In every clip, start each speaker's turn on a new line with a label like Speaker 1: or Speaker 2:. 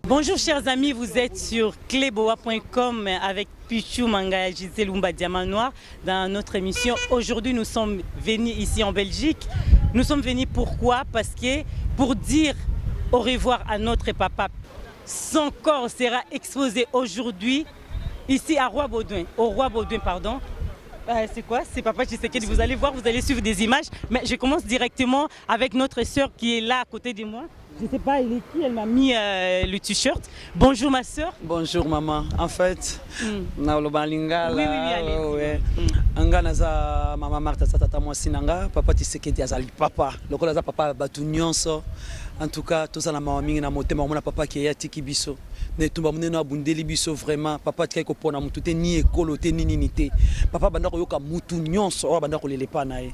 Speaker 1: Bonjour chers amis, vous êtes sur cleboa.com avec Pichou Mangaya Gisèle Lumba Diamant Noir dans notre émission. Aujourd'hui nous sommes venus ici en Belgique. Nous sommes venus pourquoi? Parce que pour dire au revoir à notre papa. Son corps sera exposé aujourd'hui ici à Roi-Baudouin, au Roi-Baudouin pardon. C'est quoi? C'est Papa Tshisekedi. Vous allez voir, vous allez suivre des images. Mais je commence directement avec notre sœur qui est là à côté de moi. Je ne sais pas, elle est qui? Elle m'a mis le t-shirt. Bonjour ma sœur.
Speaker 2: Bonjour maman. En fait, naoloba lingala.
Speaker 1: Oui, allez.
Speaker 2: Anga naza maman Martha tata moi sinanga. Papa Tshisekedi azali papa. Lokola za papa batu nyonso. En tout cas, tout ça na mama mingi na motema mona papa qui yatiki biso. Ne tumba muneno abundeli biso vraiment. Papa tika ko pona mutu te ni ekolo te ni ninité. Papa banda ko yoka mutu nyonso o banda ko lelepa nae.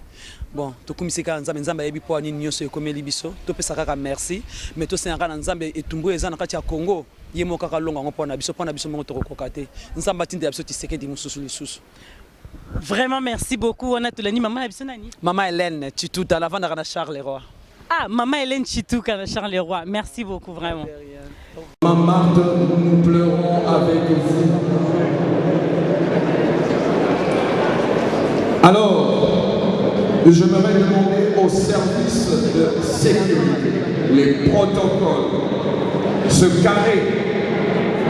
Speaker 2: Bon, to kumiseka nzambe nzambe yebi po ni nyonso ekomeli biso. To pesa kaka merci. Mais to senga na nzambe etumbu eza na kati ya Congo. Yemo kaka longa ngopona biso mongo to kokate. Nzamba tinde biso Tshisekedi mususu lisusu.
Speaker 1: Vraiment merci beaucoup. On a tout l'année maman biso nani?
Speaker 2: Maman Hélène, Chituta la vanda na Charleroi.
Speaker 1: Ah, maman Hélène Chituta na Charleroi. Merci beaucoup vraiment.
Speaker 3: Maman Marthe, nous pleurons avec vous. Alors, je voudrais demander au service de sécurité, les protocoles, ce carré,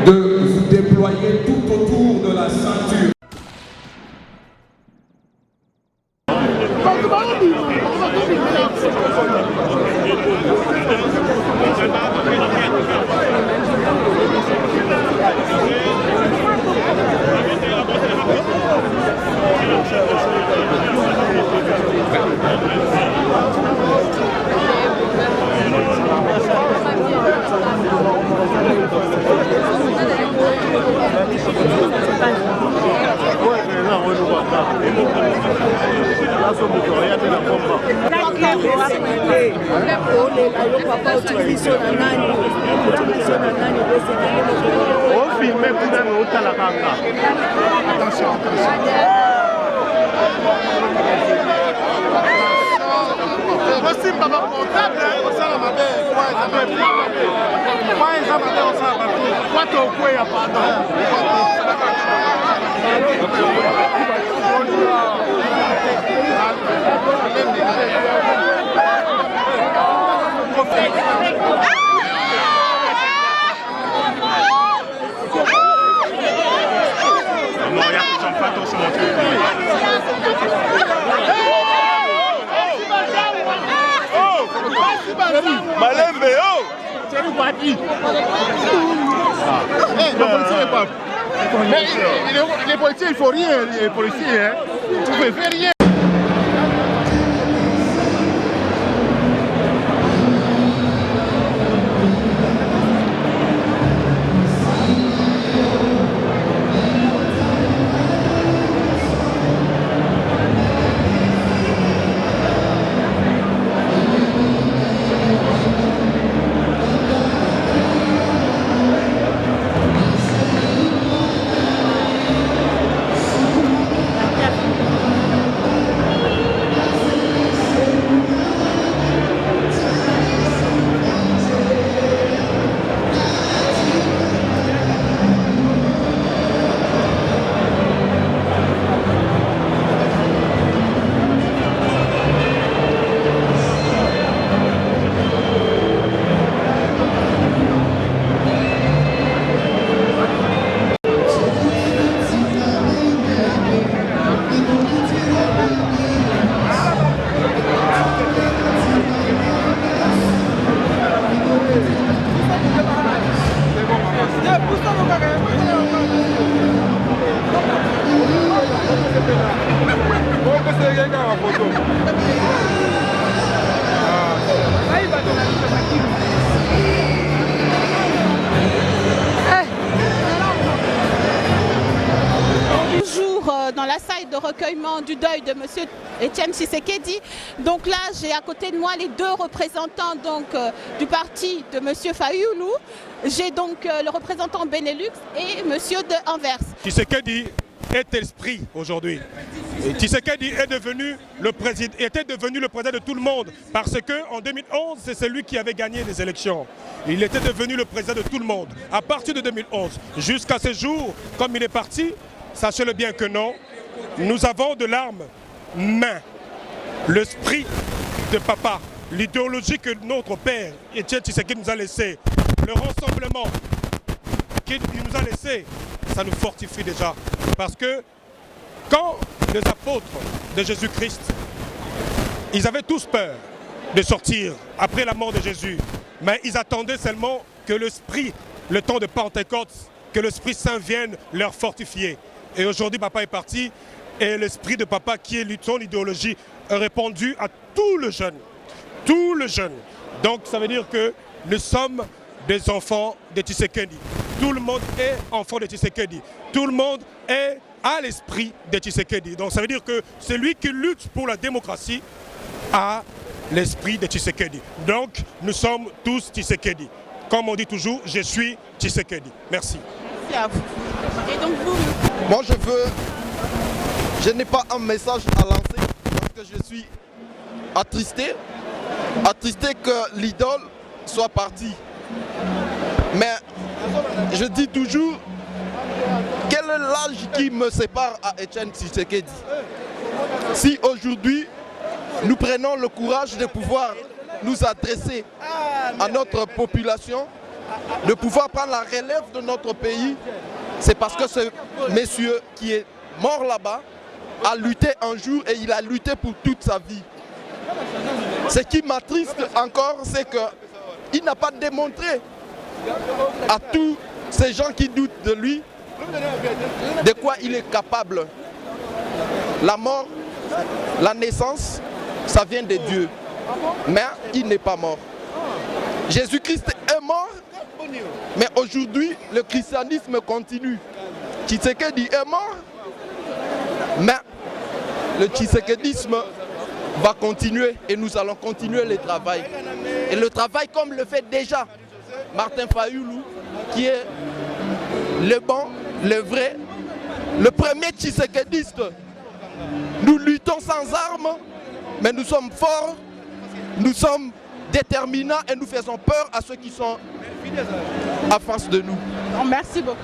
Speaker 3: de vous déployer tout autour de la ceinture.
Speaker 4: Les policiers, il faut rien, les policiers, hein. Vous ne faites rien.
Speaker 5: Dans la salle de recueillement du deuil de M. Étienne Tshisekedi. Donc là, j'ai à côté de moi les deux représentants du parti de M. Fayoulou. J'ai donc le représentant Benelux et M. de Anvers.
Speaker 6: Tshisekedi est esprit aujourd'hui. Et Tshisekedi était devenu le président de tout le monde parce qu'en 2011, c'est celui qui avait gagné les élections. Il était devenu le président de tout le monde. À partir de 2011, jusqu'à ce jour, comme il est parti, sachez-le bien que non, nous avons de l'arme main. L'esprit de papa, l'idéologie que notre père Etienne Tshisekedi nous a laissé, le rassemblement qu'il nous a laissé, ça nous fortifie déjà. Parce que quand les apôtres de Jésus-Christ, ils avaient tous peur de sortir après la mort de Jésus, mais ils attendaient seulement que l'Esprit, le temps de Pentecôte, que l'Esprit Saint vienne leur fortifier. Et aujourd'hui, papa est parti et l'esprit de papa, qui est son idéologie, a répondu à tout le jeune. Tout le jeune. Donc ça veut dire que nous sommes des enfants de Tshisekedi. Tout le monde est enfant de Tshisekedi. Tout le monde est à l'esprit de Tshisekedi. Donc ça veut dire que celui qui lutte pour la démocratie a l'esprit de Tshisekedi. Donc nous sommes tous Tshisekedi. Comme on dit toujours, je suis Tshisekedi. Merci.
Speaker 5: Merci à vous. Et donc vous?
Speaker 7: Moi je n'ai pas un message à lancer parce que je suis attristé que l'idole soit partie. Mais je dis toujours, quel est l'âge qui me sépare à Etienne Tshisekedi? Si aujourd'hui, nous prenons le courage de pouvoir nous adresser à notre population, de pouvoir prendre la relève de notre pays, c'est parce que ce monsieur qui est mort là-bas a lutté un jour et il a lutté pour toute sa vie. Ce qui m'attriste encore, c'est qu'il n'a pas démontré à tous ces gens qui doutent de lui de quoi il est capable. La mort, la naissance, ça vient de Dieu. Mais il n'est pas mort. Jésus-Christ est mort, mais aujourd'hui, le christianisme continue. Tshisekedi est mort, mais le tshisekedisme va continuer et nous allons continuer le travail. Et le travail comme le fait déjà Martin Fayulu, qui est le bon, le vrai, le premier tshisekediste. Nous luttons sans armes, mais nous sommes forts, nous sommes déterminants et nous faisons peur à ceux qui sont en face de nous.
Speaker 5: Merci beaucoup.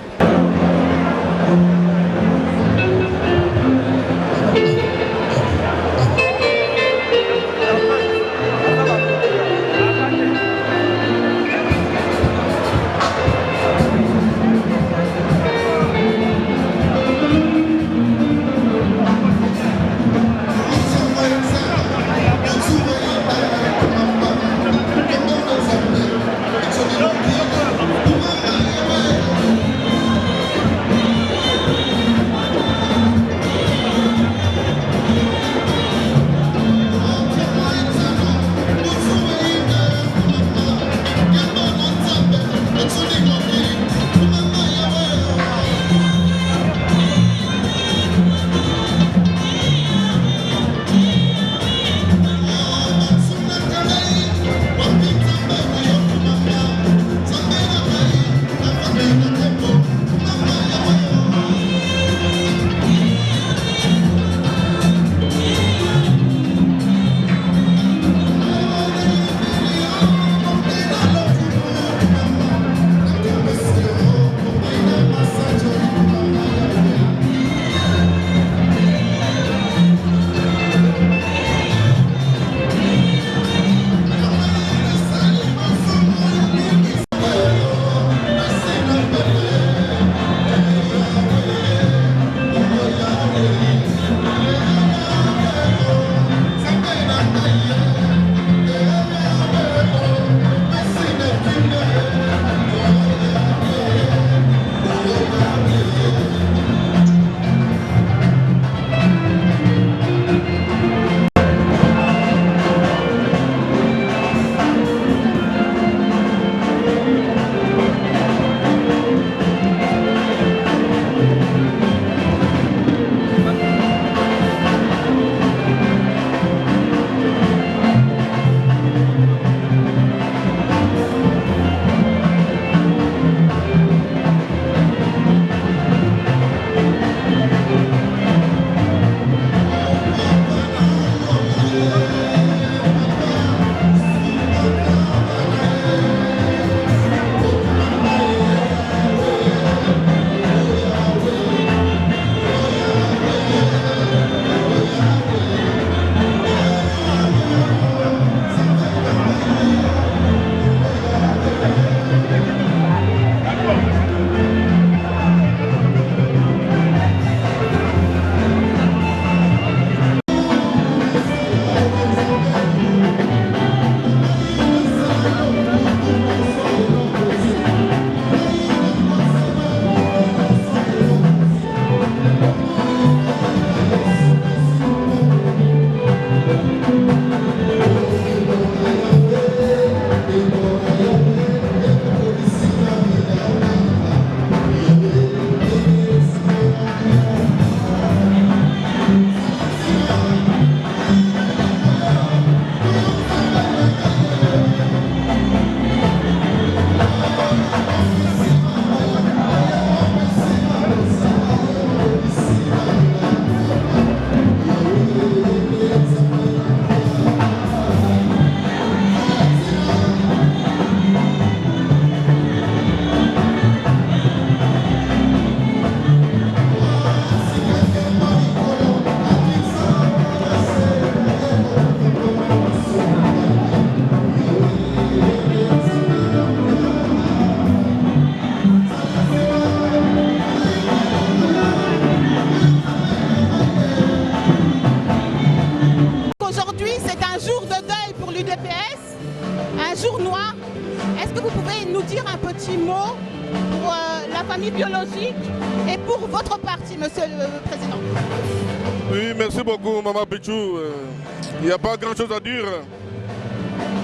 Speaker 5: mot pour la famille biologique et pour votre parti, Monsieur le Président.
Speaker 4: Oui, merci beaucoup, Maman Pichou. Il n'y a pas grand-chose à dire.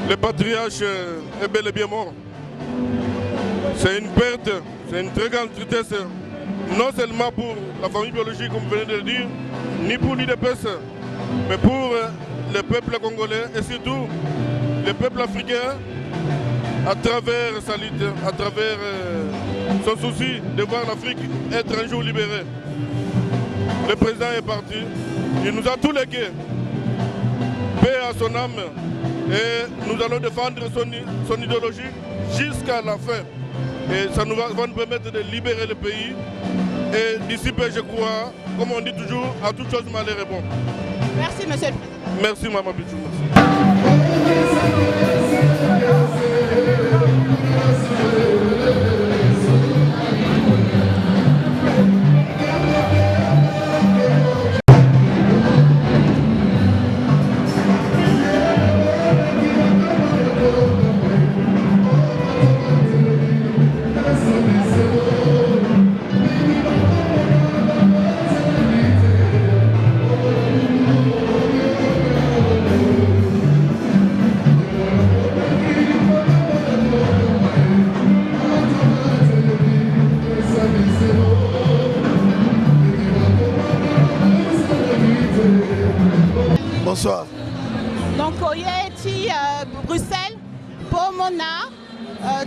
Speaker 4: Le patriarche est bel et bien mort. C'est une perte, c'est une très grande tristesse, non seulement pour la famille biologique, comme vous venez de le dire, ni pour l'IDPS, mais pour le peuple congolais et surtout le peuple africain à travers sa lutte, à travers son souci de voir l'Afrique être un jour libérée. Le président est parti, il nous a tout légué. Paix à son âme et nous allons défendre son idéologie jusqu'à la fin. Et ça va nous permettre de libérer le pays. Et d'ici peu, je crois, comme on dit toujours, à toute chose malheur est bon.
Speaker 5: Merci, Monsieur le Président.
Speaker 4: Merci, Maman Bichou.
Speaker 7: Bonsoir.
Speaker 5: Donc, Oyeti, Bruxelles, Pomona,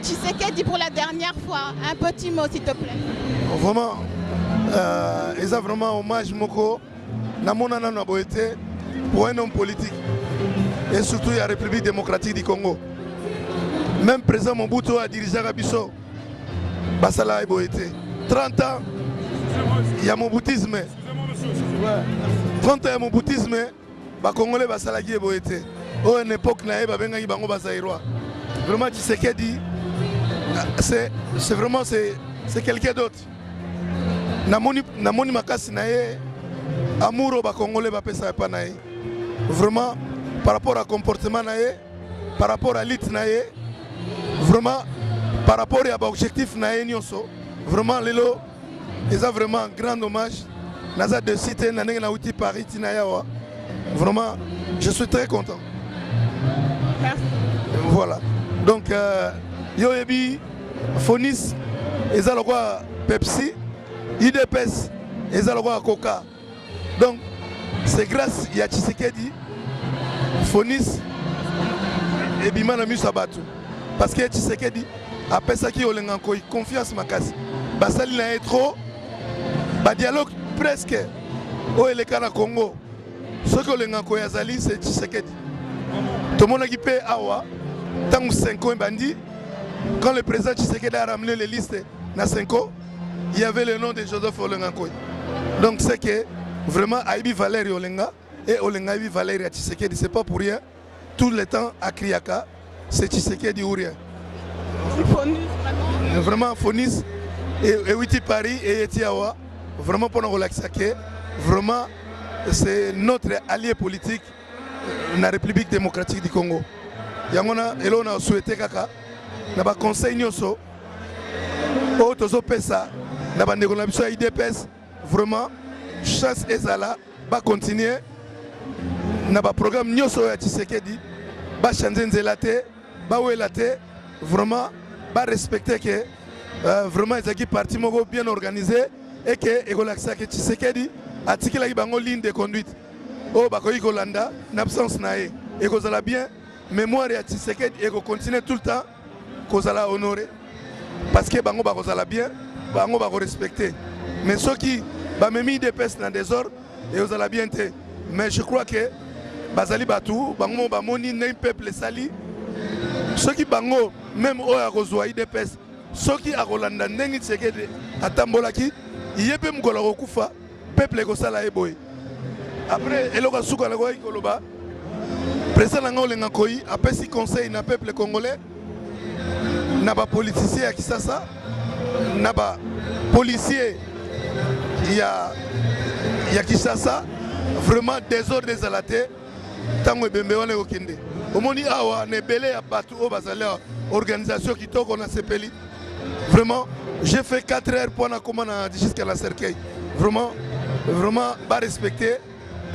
Speaker 5: Tshisekedi pour la dernière fois. Un petit mot, s'il te plaît.
Speaker 7: Vraiment, ils ont vraiment hommage moko namona nana boete pour un homme politique et surtout la République démocratique du Congo. Même président Mobutu a dirigé Rabiso, Basala et Boete. 30 ans, il y a mon boutisme. 30 ans, il y a mon boutisme. Les Congolais Basala qui est Boete. À une époque, il y a des gens vraiment, Tshisekedi, c'est vraiment c'est quelqu'un d'autre. Namoni makasi nae amouro ba Congolais ba pesa pa nae. Vraiment par rapport à comportement nae, par rapport à lit nae, vraiment par rapport à objectif nae nyonso. Vraiment lelo ils ont vraiment un grand hommage. Naza de cité nanenga na uti Paris tinayawa. Vraiment je suis très content.
Speaker 5: Merci.
Speaker 7: Voilà. Donc yo ebi Fonis ils ont quoi Pepsi IDPS et Zalogwa Coca. Donc c'est grâce à Tshisekedi, Fonis et Bimana Musabatu. Parce que Tshisekedi a pensé qu'il y a confiance makasi. Basali na trop, ba dialogue presque au Elekana Congo. Ce que le Yazali c'est Tshisekedi. Tout le monde a fait awa tant 5 ans bandi quand le président Tshisekedi a ramené les listes na 5 ans. Il y avait le nom de Joseph Olengakoy. Donc c'est que vraiment Aïbi Valérie Olenga et Olenga Aïbi Valérie à Tshisekedi, c'est pas pour rien. Tout le temps à Kriaka, c'est Tshisekedi ou rien. Vraiment Fonis et Witi Paris et Etiawa, vraiment pour nous relaxer, vraiment c'est notre allié politique dans la République démocratique du Congo. Yangona et là on a souhaité kaka, na ba conseil nyoso, au tozo pesa. Na bande kon biso IDPS vraiment chance ezala ba continuer na ba programme nyoso ya Tshisekedi ba changer nzela te ba wela te vraiment ba respecter que vraiment ezaki parti moko bien organisé et que ekolakisa que Tshisekedi atikela bango ligne de conduite o ba koyi kolanda na absence nae ekozala bien mémoire ya Tshisekedi eko continuer tout le temps kozala honoré parce que bango ba kozala bien bango va respecter. Mais ceux qui ont mis des pestes dans des ordres, et vous allez bien te. Mais je crois que Bazali Batou, bango ba moni n'est peuple sali. Ceux qui bango même au a rejoint des pestes, ceux qui a Rolanda n'engi tseke atambolaki, yebe mkola kokufa peuple ko sala eboy. Après eloka suka la koyi koloba. Président Ngolenga koyi après si conseil na peuple congolais na ba politicien qui ça Naba policier il y a Kinshasa vraiment désordre désalate tango bembe wana okende omoni awa ne belé ya batu o bazala organisation kitoko na sepeli
Speaker 8: vraiment, j'ai fait 4 heures pour la commande jusqu'à la cercueil. Vraiment, pas respecté.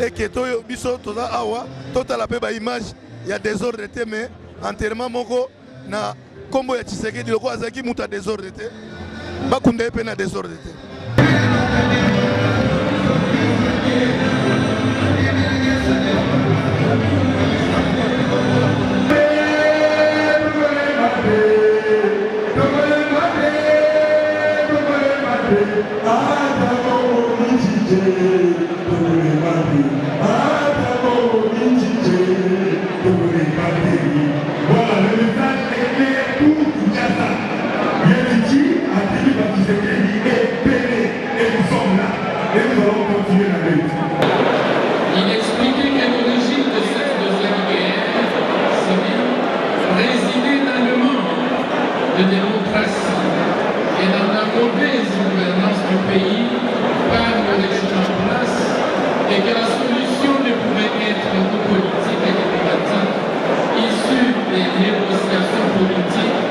Speaker 8: Et que Toyo Biso, Toza Awa, Tota la Peba image, il y a des ordres, mais enterrement Moko, na Kombo ya Tshisekedi, le quoi Azaki Mouta des ordres, Bakunde Pena des ordres.
Speaker 9: Voilà, le message est clair pour Kinshasa. Yeliti a dit par Tshisekedi est péné et nous sommes là. Et nous allons continuer la lutte.
Speaker 10: Il expliquait que l'origine de cette deuxième guerre civile résidait dans le manque de démocratie et dans la mauvaise gouvernance du pays par le régime en place et que la solution ne pouvait être politique et diplomatique issue des négociations politiques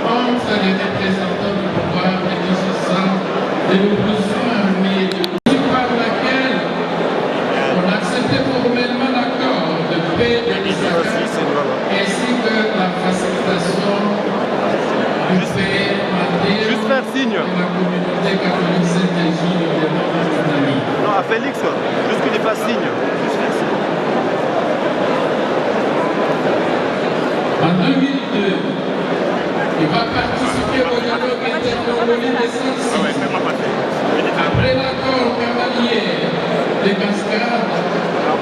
Speaker 10: entre les représentants du pouvoir exerçant de l'opposition armée par laquelle on acceptait formellement l'accord de paix de Lusaka ainsi que la facilitation du fait de la communauté catholique Saint-Égidio de Nord-Vietnamie.
Speaker 11: Non, à Félix, juste qu'il fasse signe.
Speaker 10: En 2002, il va participer au dialogue intercongolais des Saints-Six. Après l'accord cavalier de Cascade,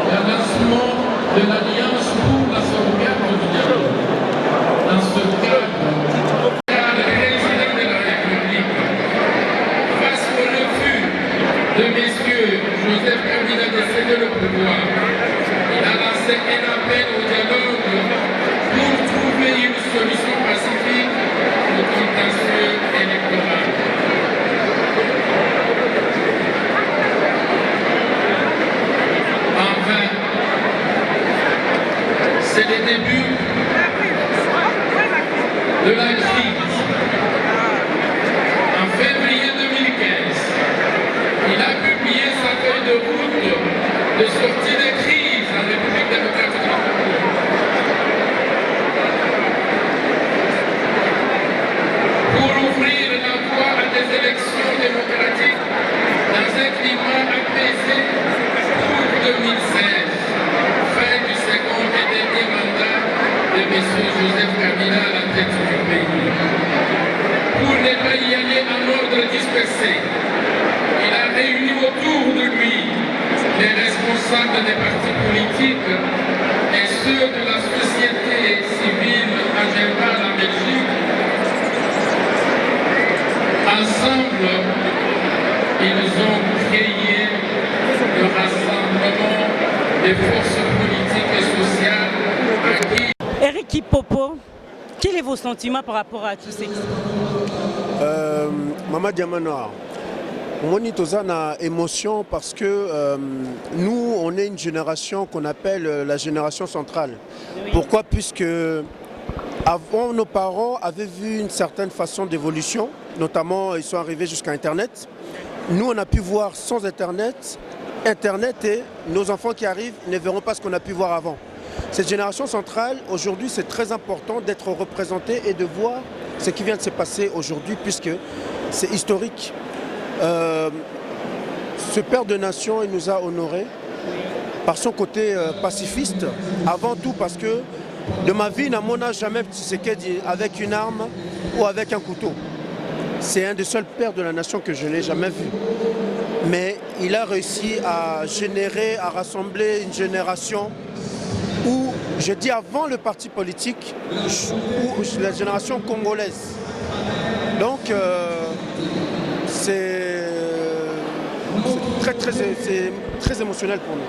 Speaker 10: le lancement de l'Alliance pour la sauvegarde du dialogue. Dans ce cadre, le président de la République, face au refus de M. Joseph Kabila de céder le pouvoir, il a lancé un appel au dialogue pour trouver une solution pacifique au contentieux électoral. Enfin, c'est le début de la crise. En février 2015, il a publié sa feuille de route de sortie de crise en République démocratique du Congo. Pour ouvrir la voie à des élections démocratiques dans un climat apaisé pour 2016, fin du second et dernier mandat de M. Joseph Kabila à la tête du pays. Pour ne pas y aller en ordre dispersé, il a réuni autour de lui les responsables des partis politiques et ceux de la société civile en général en Belgique. Ensemble, ils ont créé le rassemblement des forces politiques et sociales à qui...
Speaker 1: Eric Kipopo, quels sont vos sentiments par rapport à tous ces...
Speaker 11: Maman Diamanoir, on est tous en émotion parce que nous, on est une génération qu'on appelle la génération centrale. Oui. Pourquoi? Puisque avant, nos parents avaient vu une certaine façon d'évolution, notamment ils sont arrivés jusqu'à Internet. Nous, on a pu voir sans Internet, et nos enfants qui arrivent ne verront pas ce qu'on a pu voir avant. Cette génération centrale, aujourd'hui, c'est très important d'être représenté et de voir ce qui vient de se passer aujourd'hui, puisque c'est historique. Ce père de nation, il nous a honorés par son côté pacifiste, avant tout parce que de ma vie, on n'a jamais Tshisekedi avec une arme ou avec un couteau. C'est un des seuls pères de la nation que je n'ai jamais vu. Mais il a réussi à générer, à rassembler une génération où, je dis avant le parti politique, où la génération congolaise. Donc, c'est très émotionnel pour nous.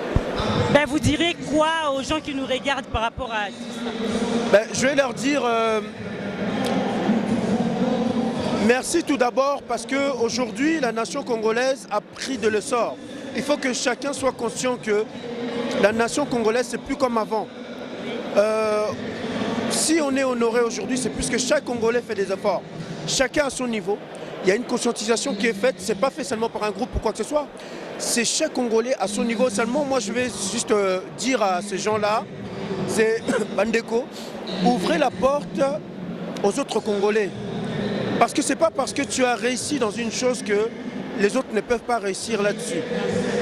Speaker 1: Ben, vous direz quoi aux gens qui nous regardent par rapport à tout ça?
Speaker 11: Je vais leur dire merci tout d'abord parce qu'aujourd'hui, la nation congolaise a pris de l'essor. Il faut que chacun soit conscient que la nation congolaise, c'est plus comme avant. Si on est honoré aujourd'hui, c'est puisque chaque Congolais fait des efforts. chacun à son niveau. Il y a une conscientisation qui est faite, ce n'est pas fait seulement par un groupe ou quoi que ce soit. C'est chaque Congolais à son niveau seulement. Moi, je vais juste dire à ces gens-là, c'est Bandeko, ouvrez la porte aux autres Congolais. Parce que ce n'est pas parce que tu as réussi dans une chose que les autres ne peuvent pas réussir là-dessus.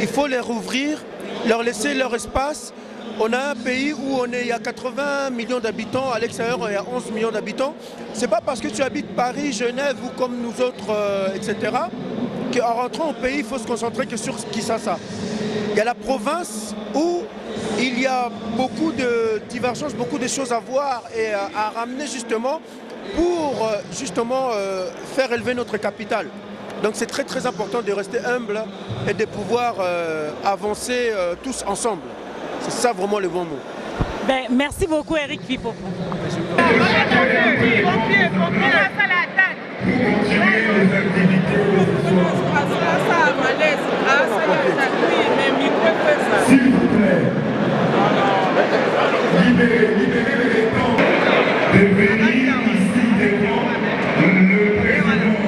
Speaker 11: Il faut les rouvrir, leur laisser leur espace. On a un pays où il y a 80 millions d'habitants, à l'extérieur il y a 11 millions d'habitants. Ce n'est pas parce que tu habites Paris, Genève ou comme nous autres, etc., qu'en rentrant au pays, il faut se concentrer que sur Kinshasa. Il y a la province où il y a beaucoup de divergences, beaucoup de choses à voir et à ramener justement pour faire élever notre capitale. Donc c'est très très important de rester humble et de pouvoir avancer tous ensemble. C'est ça vraiment le bon mot.
Speaker 1: Ben, merci beaucoup Eric Pipo.
Speaker 9: S'il vous plaît, libérez les temps de venir ici devant le président.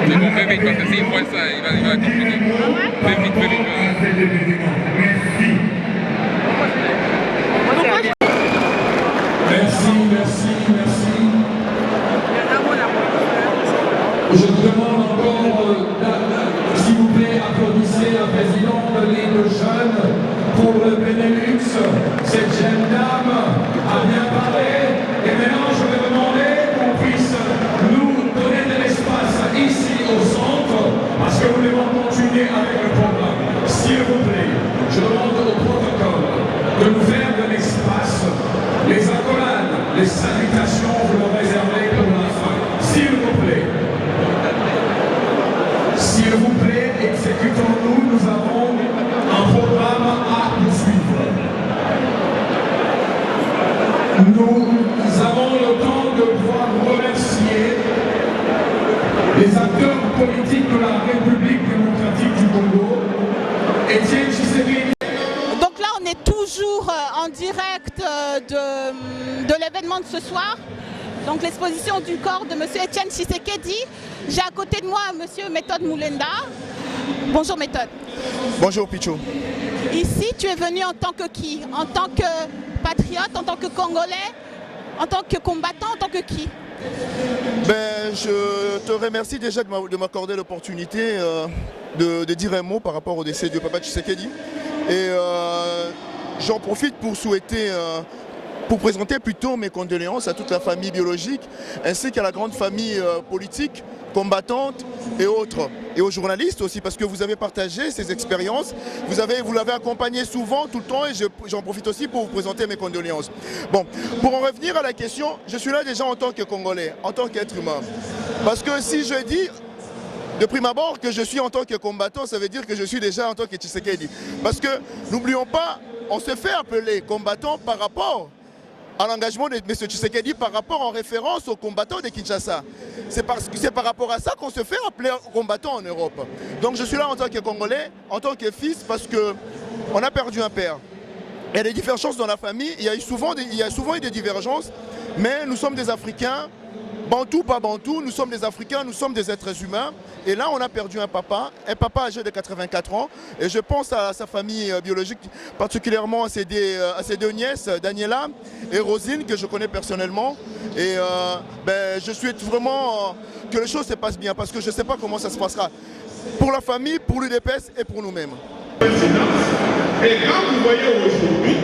Speaker 12: C'est bon, fais vite, parce que s'il voit ça, il va compliquer. Fais vite, fais vite.
Speaker 3: Merci. Je vous demande encore, s'il vous plaît, applaudissez la présidente de l'île de Jeunes pour le Benelux. Cette jeune dame a bien parlé. Et maintenant, je vais demander qu'on puisse nous donner de l'espace ici au centre, parce que nous devons continuer avec le programme. S'il vous plaît, je demande au protocole de nous faire de l'espace. Les accolades, les salutations, vous le réservez pour la fin. S'il vous plaît. S'il vous plaît, exécutons-nous, nous avons un programme à poursuivre. Nous avons le temps de pouvoir remercier les acteurs politiques de la République démocratique du Congo, Etienne Tshisekedi.
Speaker 5: Donc là, on est toujours en direct de l'événement de ce soir. Donc l'exposition du corps de M. Etienne Tshisekedi. J'ai à côté de moi M. Méthode Moulenda. Bonjour Méthode.
Speaker 7: Bonjour Pichou.
Speaker 5: Ici, tu es venu en tant que qui? En tant que patriote, en tant que Congolais, en tant que combattant, en tant que qui?
Speaker 7: Je te remercie déjà de m'accorder l'opportunité de dire un mot par rapport au décès de Papa Tshisekedi. Et j'en profite pour souhaiter... pour présenter plutôt mes condoléances à toute la famille biologique, ainsi qu'à la grande famille politique, combattante et autres. Et aux journalistes aussi, parce que vous avez partagé ces expériences, vous l'avez accompagné souvent, tout le temps, et j'en profite aussi pour vous présenter mes condoléances. Bon, pour en revenir à la question, je suis là déjà en tant que Congolais, en tant qu'être humain. Parce que si je dis de prime abord que je suis en tant que combattant, ça veut dire que je suis déjà en tant que Tshisekedi. Parce que, n'oublions pas, on se fait appeler combattant par rapport à l'engagement de M. Tshisekedi par rapport en référence aux combattants de Kinshasa. C'est par rapport à ça qu'on se fait appeler combattant en Europe. Donc je suis là en tant que Congolais, en tant que fils, parce qu'on a perdu un père. Il y a des divergences dans la famille, il y a souvent eu des divergences, mais nous sommes des Africains, Bantou, pas Bantou, nous sommes des Africains, nous sommes des êtres humains. Et là, on a perdu un papa âgé de 84 ans. Et je pense à sa famille biologique, particulièrement à ses deux nièces, Daniela et Rosine, que je connais personnellement. Et je souhaite vraiment que les choses se passent bien, parce que je ne sais pas comment ça se passera. Pour la famille, pour l'UDPS et pour nous-mêmes.
Speaker 9: Et quand vous voyez aujourd'hui,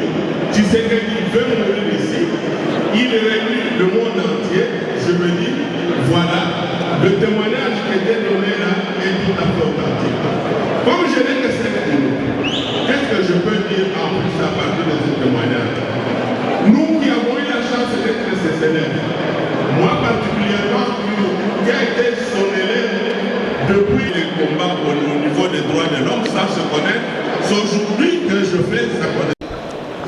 Speaker 9: Tshisekedi veut mourir ici, il réunit le monde entier, je me dis, voilà, le témoignage qui était donné là est tout à fait authentique. Comme je n'ai que 5 minutes, qu'est-ce que je peux dire en plus à partir de ce témoignage? Nous qui avons eu la chance d'être ses élèves, moi particulièrement, qui a été son élève depuis les combats au niveau des droits de l'homme, ça se connaît, c'est aujourd'hui que je fais ça connaître.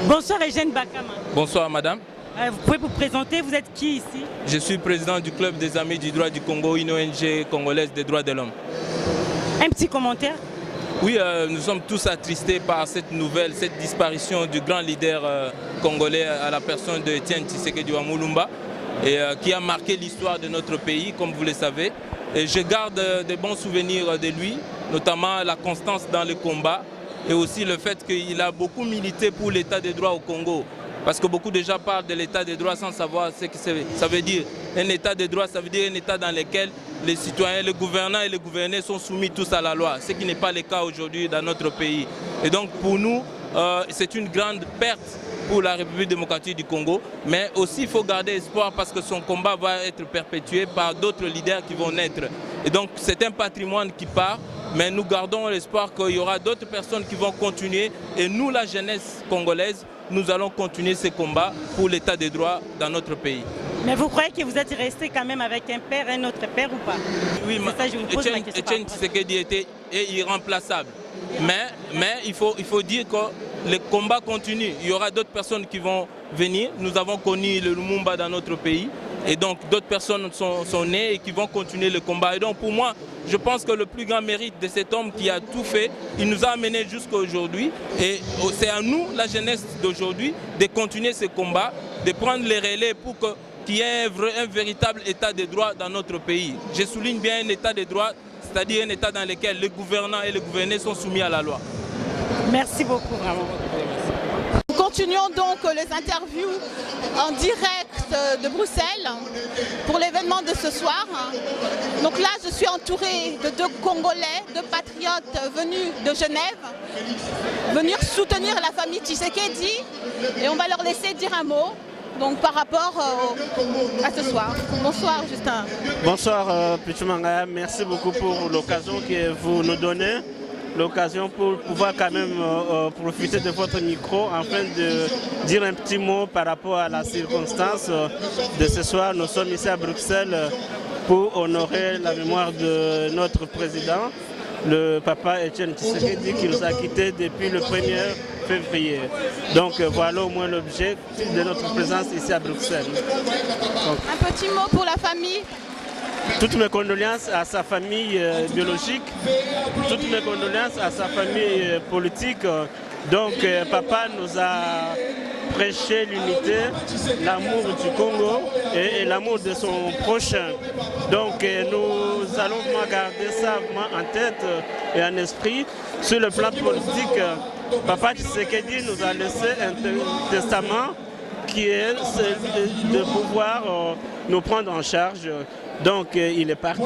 Speaker 1: Bonsoir Eugène Bakama.
Speaker 12: Bonsoir madame.
Speaker 1: Vous pouvez vous présenter, vous êtes qui ici?
Speaker 12: Je suis président du club des Amis du droit du Congo, une ONG congolaise des droits de l'homme.
Speaker 1: Un petit commentaire?
Speaker 12: Oui, nous sommes tous attristés par cette nouvelle, cette disparition du grand leader congolais à la personne de Etienne Tshisekedi Wamulumba.
Speaker 13: et qui a marqué l'histoire de notre pays, comme vous le savez. Et je garde de bons souvenirs de lui, notamment la constance dans le combat et aussi le fait qu'il a beaucoup milité pour l'état des droits au Congo. Parce que beaucoup de gens parlent de l'état des droits sans savoir ce que ça veut dire. Un état des droits, ça veut dire un état dans lequel les citoyens, les gouvernants et les gouvernés sont soumis tous à la loi, ce qui n'est pas le cas aujourd'hui dans notre pays. Et donc pour nous, c'est une grande perte pour la République démocratique du Congo, mais aussi il faut garder espoir parce que son combat va être perpétué par d'autres leaders qui vont naître. Et donc c'est un patrimoine qui part, mais nous gardons l'espoir qu'il y aura d'autres personnes qui vont continuer et nous, la jeunesse congolaise, nous allons continuer ce combat pour l'état des droits dans notre pays.
Speaker 1: Mais vous croyez que vous êtes resté quand même avec un autre père ou pas?
Speaker 13: Oui, Etienne Tshisekedi était irremplaçable. Mais il faut dire que le combat continue. Il y aura d'autres personnes qui vont venir. Nous avons connu le Lumumba dans notre pays. Et donc d'autres personnes sont nées et qui vont continuer le combat. Et donc pour moi, je pense que le plus grand mérite de cet homme qui a tout fait, il nous a amenés jusqu'à aujourd'hui. Et c'est à nous, la jeunesse d'aujourd'hui, de continuer ce combat, de prendre les relais pour qu'il y ait un véritable état de droit dans notre pays. Je souligne bien un état de droit, c'est-à-dire un état dans lequel les gouvernants et les gouvernés sont soumis à la loi.
Speaker 1: Merci beaucoup, vraiment.
Speaker 5: Nous continuons donc les interviews en direct de Bruxelles pour l'événement de ce soir. Donc là, je suis entourée de 2 Congolais, 2 patriotes venus de Genève, venir soutenir la famille Tshisekedi, et on va leur laisser dire un mot. Donc par rapport à ce soir. Bonsoir Justin.
Speaker 14: Bonsoir Pichou Mangaya, merci beaucoup pour l'occasion que vous nous donnez. L'occasion pour pouvoir quand même profiter de votre micro afin de dire un petit mot par rapport à la circonstance de ce soir. Nous sommes ici à Bruxelles pour honorer la mémoire de notre président, le papa Etienne Tshisekedi, qui nous a quittés depuis le 1er février. Donc voilà au moins l'objet de notre présence ici à Bruxelles. Donc,
Speaker 5: un petit mot pour la famille.
Speaker 14: Toutes mes condoléances à sa famille biologique, toutes mes condoléances à sa famille politique. Donc papa nous a prêché l'unité, l'amour du Congo et l'amour de son prochain. Donc nous allons garder ça en tête et en esprit. Sur le plan politique, papa Tshisekedi nous a laissé un testament qui est de pouvoir nous prendre en charge. Donc il est parti,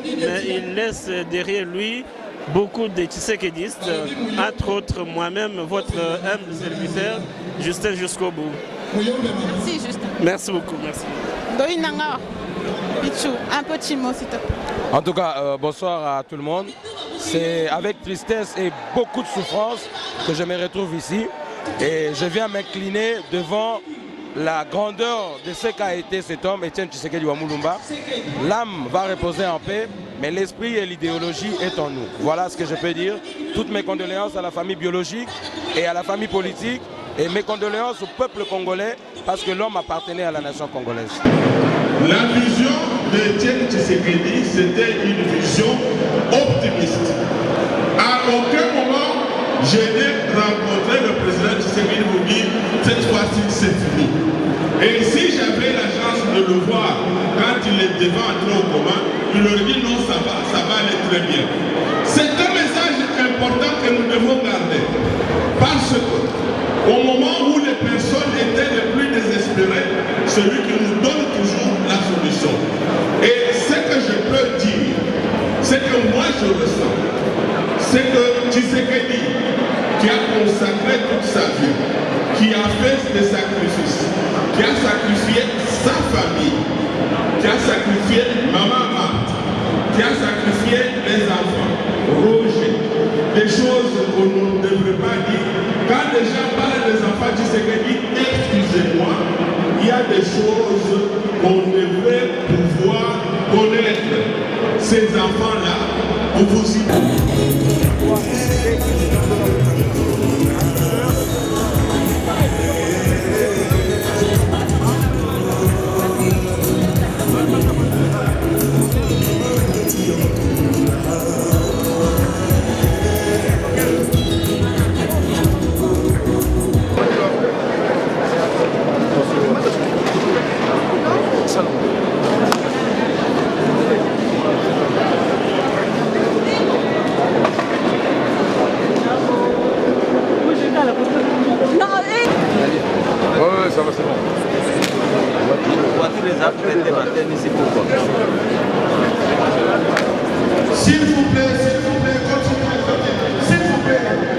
Speaker 14: mais il laisse derrière lui beaucoup de Tshisekedistes, entre autres moi-même, votre humble serviteur, Justin jusqu'au bout.
Speaker 5: Merci Justin.
Speaker 14: Merci beaucoup, merci.
Speaker 5: Doinanga, Pichou, un petit mot s'il te plaît.
Speaker 15: En tout cas, bonsoir à tout le monde. C'est avec tristesse et beaucoup de souffrance que je me retrouve ici. Et je viens m'incliner devant la grandeur de ce qu'a été cet homme, Etienne Tshisekedi Wamulumba. L'âme va reposer en paix, mais l'esprit et l'idéologie est en nous. Voilà ce que je peux dire. Toutes mes condoléances à la famille biologique et à la famille politique, et mes condoléances au peuple congolais, parce que l'homme appartenait à la nation congolaise.
Speaker 9: La vision d'Etienne Tshisekedi, c'était une vision optimiste. À aucun moment, je n'ai rencontré le président Tshisekedi pour dire cette fois-ci c'est fini. Et si j'avais la chance de le voir quand il est devant entrer au commun, il aurait dit non, ça va aller très bien. C'est un message important que nous devons garder. Parce que au moment où les personnes étaient les plus désespérées, celui qui nous donne toujours la solution. Et ce que je peux dire, c'est que moi je ressens, c'est que Tshisekedi, qui a consacré toute sa vie, qui a fait des sacrifices, qui a sacrifié sa famille, qui a sacrifié maman Marthe, qui a sacrifié les enfants, Roger, des choses qu'on ne devrait pas dire. Quand les gens parlent des enfants du Tshisekedi, excusez-moi, il y a des choses qu'on devrait pouvoir connaître. Ces enfants-là, on vous y...
Speaker 16: ça va, c'est bon.
Speaker 17: On voit tous les athlètes de la tennis ici, pourquoi?
Speaker 9: S'il vous plaît, continuez. S'il vous plaît.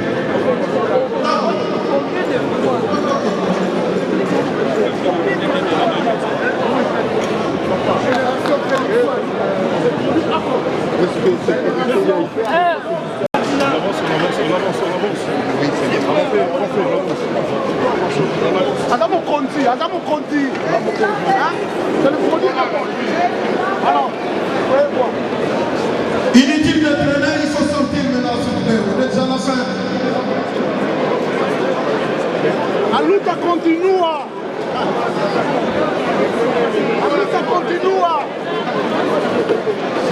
Speaker 16: Adamo Conti. C'est le produit. Alors,
Speaker 9: inutile de traîner, il faut sortir maintenant, s'il vous plaît. On est déjà à la fin.
Speaker 16: la lutte continua.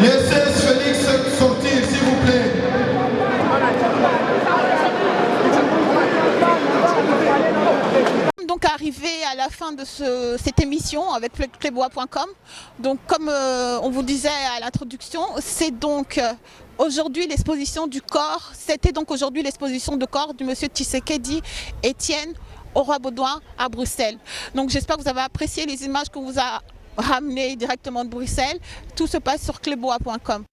Speaker 9: Laissez Félix sortir, s'il vous plaît.
Speaker 5: Donc arrivé à la fin de cette émission avec Playbois.com. Donc comme on vous disait à l'introduction, c'est donc aujourd'hui l'exposition du corps. C'était donc aujourd'hui l'exposition de corps du monsieur Tshisekedi Étienne au Roi-Baudouin à Bruxelles. Donc j'espère que vous avez apprécié les images qu'on vous a ramenées directement de Bruxelles. Tout se passe sur Playbois.com.